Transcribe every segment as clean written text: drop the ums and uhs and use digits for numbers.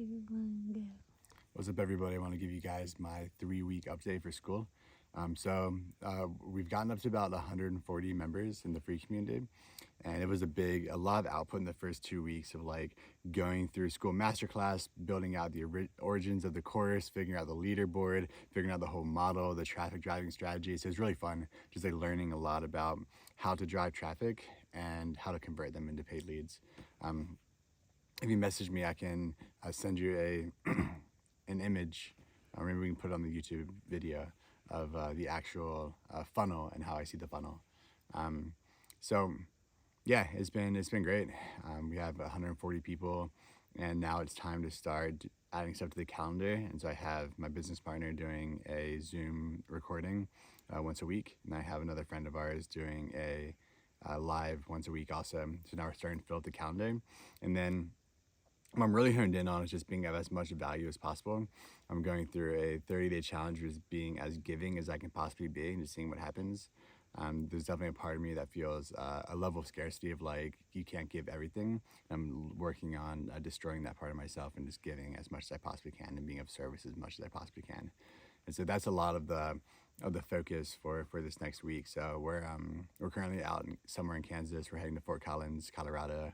2, 1, go. What's up, everybody? I want to give you guys my 3-week update for SKOOL. We've gotten up to about 140 members in the free community, and it was a lot of output in the first 2 weeks of like going through SKOOL masterclass, building out the origins of the course, figuring out the leaderboard, figuring out the whole model, the traffic driving strategy. So it's really fun, just like learning a lot about how to drive traffic and how to convert them into paid leads. If you message me, I can send you an image, or maybe we can put it on the YouTube video of the actual funnel and how I see the funnel. Yeah, it's been great. We have 140 people, and now it's time to start adding stuff to the calendar. And so I have my business partner doing a Zoom recording once a week, and I have another friend of ours doing a live once a week also. So now we're starting to fill up the calendar, and then what I'm really honed in on is just being of as much value as possible. I'm going through a 30-day challenge with being as giving as I can possibly be and just seeing what happens. There's definitely a part of me that feels a level of scarcity of like, you can't give everything. I'm working on destroying that part of myself and just giving as much as I possibly can and being of service as much as I possibly can. And so that's a lot of the focus for this next week. So we're currently out somewhere in Kansas. We're heading to Fort Collins, Colorado.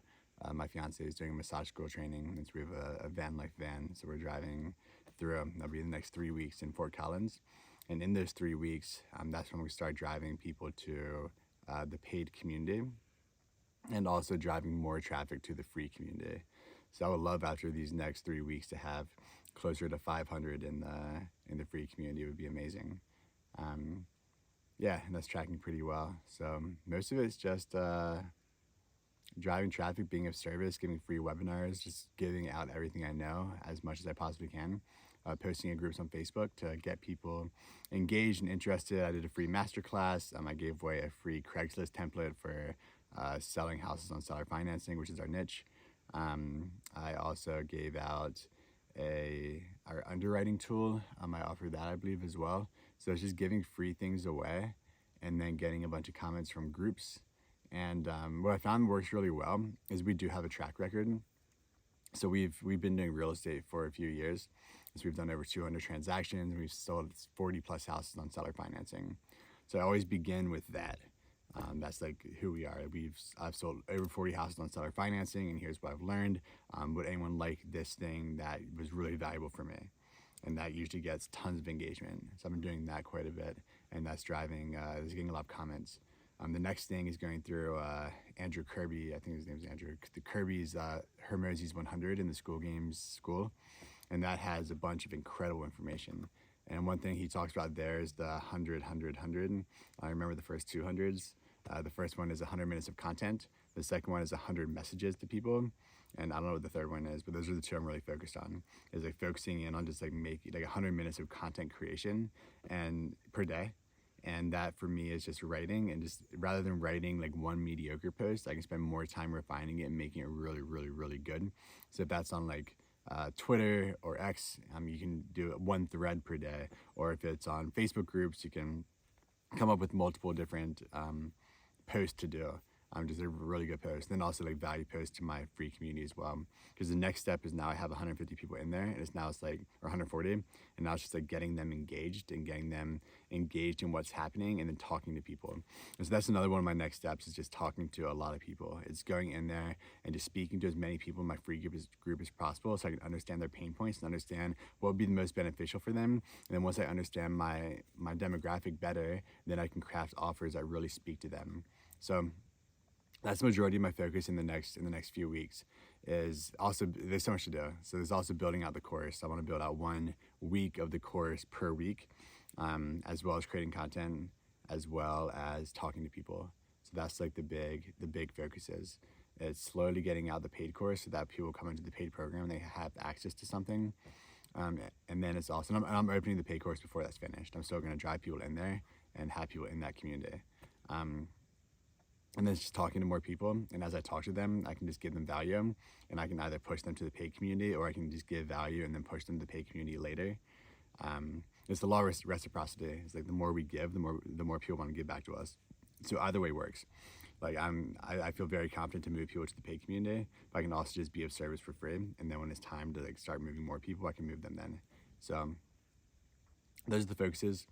My fiance is doing massage school training, and so we have a van life van. So we're driving through. That'll be the next 3 weeks in Fort Collins, and in those 3 weeks, that's when we start driving people to the paid community, and also driving more traffic to the free community. So I would love after these next 3 weeks to have closer to 500 in the free community. It would be amazing. Yeah, and that's tracking pretty well. So most of it's just driving traffic, being of service, giving free webinars, just giving out everything I know as much as I possibly can. Posting in groups on Facebook to get people engaged and interested. I did a free masterclass. I gave away a free Craigslist template for selling houses on seller financing, which is our niche. I also gave out our underwriting tool. I offered that, I believe, as well. So it's just giving free things away and then getting a bunch of comments from groups. And what I found works really well is we do have a track record. So we've been doing real estate for a few years. So we've done over 200 transactions. We've sold 40 plus houses on seller financing. So I always begin with that. That's like who we are. I've sold over 40 houses on seller financing, and here's what I've learned. Would anyone like this thing that was really valuable for me? And that usually gets tons of engagement. So I've been doing that quite a bit, and that's driving, it's getting a lot of comments. The next thing is going through Andrew Kirby, I think his name is Andrew, the Kirby's Hormozi's 100 in the SKOOL Games school. And that has a bunch of incredible information. And one thing he talks about there is the 100, 100, 100. I remember the first 200s. The first one is 100 minutes of content. The second one is 100 messages to people. And I don't know what the third one is, but those are the two I'm really focused on. Is like focusing in on just like making like 100 minutes of content creation and per day. And that for me is just writing, and just rather than writing like one mediocre post, I can spend more time refining it and making it really, really, really good. So if that's on like Twitter or X, you can do one thread per day. Or if it's on Facebook groups, you can come up with multiple different posts to do. Just a really good post. Then also like value posts to my free community as well. Because the next step is now I have 150 people in there, and it's like, or 140, and now it's just like getting them engaged in what's happening, and then talking to people. And so that's another one of my next steps, is just talking to a lot of people. It's going in there and just speaking to as many people in my free group as possible, so I can understand their pain points and understand what would be the most beneficial for them. And then once I understand my demographic better, then I can craft offers that really speak to them. So that's the majority of my focus in the next few weeks. Is also, there's so much to do. So there's also building out the course. I want to build out 1 week of the course per week, as well as creating content, as well as talking to people. So that's like the big focus is. It's slowly getting out the paid course so that people come into the paid program and they have access to something. And then it's also, and I'm opening the paid course before that's finished. I'm still going to drive people in there and have people in that community. And then it's just talking to more people, and as I talk to them, I can just give them value, and I can either push them to the paid community, or I can just give value and then push them to the paid community later. It's the law of reciprocity. It's like the more we give, the more people want to give back to us. So either way works. like I feel very confident to move people to the paid community, but I can also just be of service for free. And then when it's time to like start moving more people, I can move them then. So those are the focuses.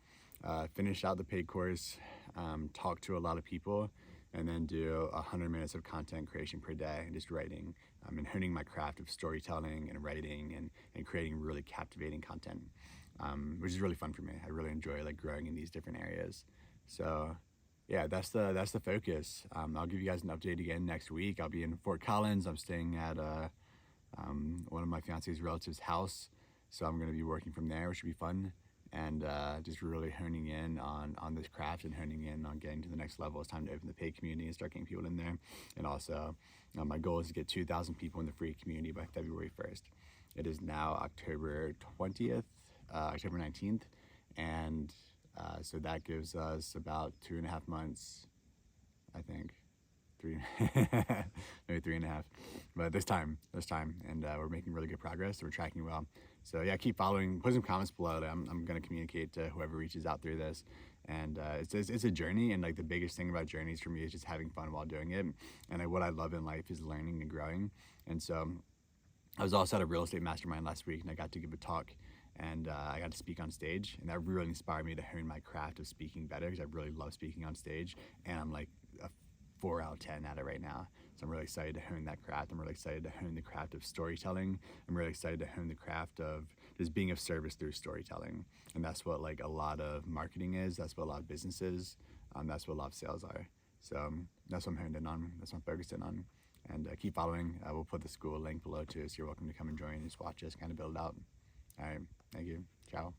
Finish out the paid course, talk to a lot of people, and then do 100 minutes of content creation per day, just writing, and honing my craft of storytelling and writing and creating really captivating content, which is really fun for me. I really enjoy like growing in these different areas. So yeah, that's the focus. I'll give you guys an update again next week. I'll be in Fort Collins. I'm staying at one of my fiance's relatives' house, so I'm going to be working from there, which should be fun. And just really honing in on this craft and honing in on getting to the next level. It's time to open the paid community and start getting people in there. And also, my goal is to get 2,000 people in the free community by February 1st. It is now October 20th, October 19th, and so that gives us about 2.5 months, I think. Maybe 3.5, but this time, and we're making really good progress. So we're tracking well. So yeah, keep following. Put some comments below. I'm going to communicate to whoever reaches out through this, and it's a journey. And like the biggest thing about journeys for me is just having fun while doing it. And what I love in life is learning and growing. And so I was also at a real estate mastermind last week, and I got to give a talk. And I got to speak on stage, and that really inspired me to hone my craft of speaking better, because I really love speaking on stage, and I'm like a 4 out of 10 at it right now. So I'm really excited to hone that craft. I'm really excited to hone the craft of storytelling. I'm really excited to hone the craft of just being of service through storytelling. And that's what like a lot of marketing is. That's what a lot of business is. That's what a lot of sales are. So that's what I'm honed in on. That's what I'm focused in on. And keep following. We'll put the SKOOL link below too, so you're welcome to come and join and just watch us kind of build out. All right, thank you. Ciao.